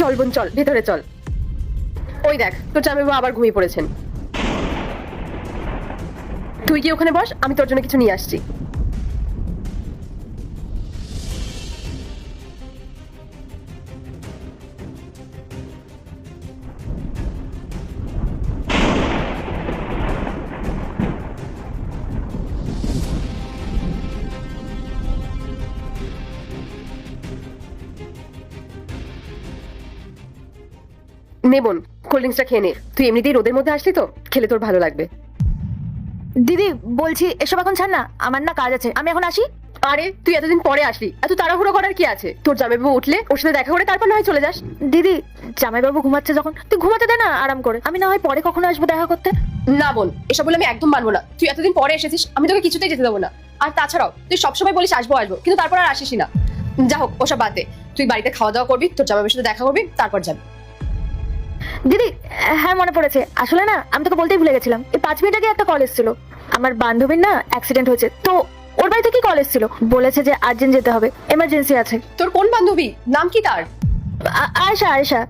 চল বোন চল, ভেতরে চল। ওই দেখ তোর জামাইবাবু আবার ঘুমিয়ে পড়েছেন। তুই কি ওখানে বস, আমি তোর জন্য কিছু নিয়ে আসছি। নে বোন, কোল্ড ড্রিঙ্কসটা খেয়ে নে। তুই এমনিতেই রোদের মধ্যে আসলি তো, খেলে তোর ভালো লাগবে। দিদি বলছি এসব এখন ছাড় না, আমার না কাজ আছে, আমি এখন আসি। আরে তুই এতদিন পরে আসলি, এত তাড়াহুড়ো করার কি আছে? তোর জামাইবাবু উঠলে ওর সাথে দেখা করে তারপর না হয় চলে যাস। দিদি জামাইবাবু ঘুমাচ্ছে যখন, তুই ঘুমাতে দে না আরাম করে, আমি না হয় পরে কখনো আসবো দেখা করতে। না বোন, এসব বলে আমি একদম মানবো না। তুই এতদিন পরে এসেছিস, আমি তোকে কিছুতেই যেতে দেবো না। আর তাছাড়াও তুই সবসময় বলিস আসবো আসবো, কিন্তু তারপর আর আসিসই না। যা হোক ওসব বাদ দে, তুই বাড়িতে খাওয়া দাওয়া করবি, তোর জামাইবাবুর সাথে দেখা করবি, তারপর যাবি। দিদি হ্যাঁ মনে পড়েছে, আসলে না আমি তোকে বলতেই ভুলে গেছিলাম, এই 5 মিনিট আগে একটা কল এসেছিল। আমার বান্ধবীর না অ্যাক্সিডেন্ট হয়েছে, তো ওর বাড়িতে কি কল এসেছিল, বলেছে যে আর্জেন্ট যেতে হবে, এমার্জেন্সি আছে। তোর কোন বান্ধবী, নাম কি তার? আয়েশা আয়েশা।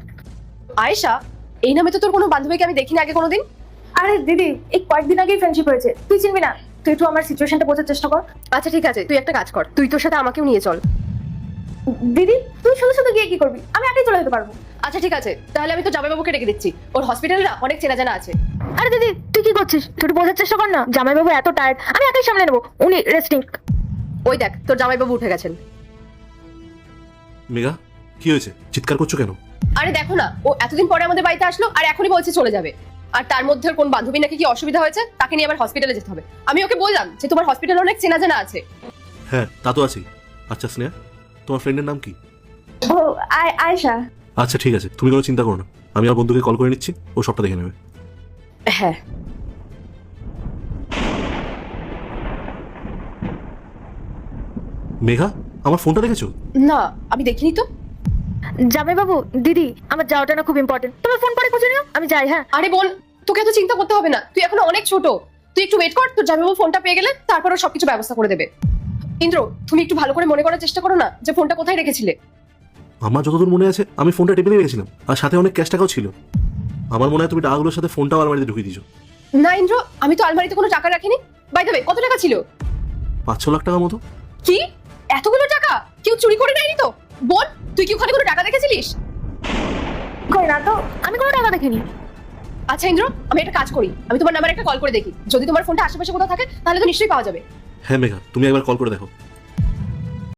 আয়েশা? এই নামে তো তোর কোনো বান্ধবীকে আমি দেখিনি আগে কোনোদিন। আরে দিদি এই কয়েকদিন আগেই ফ্রেন্ডশিপ হয়েছে, তুই চিনবি না, তুই একটু আমার সিচুয়েশনটা বোঝার চেষ্টা কর। আচ্ছা ঠিক আছে, তুই একটা কাজ কর, তুই তোর সাথে আমাকেও নিয়ে চল। দিদি তুই শুধু শুধু গিয়ে কি করবি, আমি একাই চলে যেতে পারবো। আচ্ছা ঠিক আছে, তাহলে আমি তো জামাইবাবুকে ডেকে দিচ্ছি, ওর হসপিটালে না অনেক চেনা জানা আছে। আরে দিদি তুই কি করছিস, তুই একটু বোঝার চেষ্টা কর না, জামাইবাবু এত টায়ার্ড, আমি একাই সামলে নেবো, উনি রেস্টিং। ওই দেখ তোর জামাইবাবু উঠে গেছেন। মেঘা, কি হয়েছে? চিৎকার করছো কেন? আরে দেখো না, ও এতদিন পরে আমাদের বাড়িতে আসলো আর এখনই বলছে চলে যাবে। আর তার মধ্যে ওর কোন বান্ধবী নাকি কি অসুবিধা হয়েছে, তাকে নিয়ে আবার হসপিটালে যেতে হবে। আমি ওকে বললাম যে তোমার হসপিটালে অনেক চেনা জানা আছে। হ্যাঁ তা তো আছেই। আচ্ছা স্নেহা, তোমার ফ্রেন্ডের নাম কি? ও আয়েশা। আচ্ছা ঠিক আছে, তুমি কোনো চিন্তা করো না, আমি আমার বন্ধুকে কল করে নিচ্ছি, ও সবটা দেখে নেবে। হ্যাঁ মেঘা, আমার ফোনটা দেখেছো? না, আমি দেখিনি তো। জামাইবাবু দিদি আমার যাওয়াটা না খুব ইম্পর্টেন্ট, তোমার ফোন পরে খুঁজে নিও, আমি যাই। হ্যাঁ আরে বোন, তোকে এত চিন্তা করতে হবে না, তুই এখনো অনেক ছোট। তুই একটু ওয়েট কর, তোর জামাইবাবু ফোনটা পেয়ে গেলে তারপর ও সবকিছু ব্যবস্থা করে দেবে। ইন্দ্র, তুমি একটু ভালো করে মনে করার চেষ্টা করো না যে ফোনটা কোথায় রেখেছিলে। আমার যতদূর মনে আছে আমি ফোনটা টেবিলে রেখেছিলাম, আর সাথে অনেক ক্যাশ টাকাও ছিল। আমার মনে হয় তুমি টাকাগুলোর সাথে ফোনটাও আলমারিতে ঢুকিয়ে দিয়েছো। না ইন্দ্র, আমি তো আলমারিতে কোনো টাকা রাখিনি। বাই দ্য ওয়ে, কত টাকা ছিল? 5-6 লাখ টাকা মতো। কি, এতগুলো টাকা কেউ চুরি করে নেয়নি তো? বোন, তুই কি ওখানে কোনো টাকা দেখেছিলিস? কই না তো, আমি কোনো টাকা দেখিনি। আচ্ছা ইন্দ্র, আমি একটা কাজ করি, আমি তোমার নাম্বারে একটা কল করে দেখি, যদি তোমার ফোনটা আশেপাশে কোথাও থাকে তাহলে তো নিশ্চয়ই পাওয়া যাবে। হ্যাঁ মেঘা, তুমি একবার কল করে দেখো।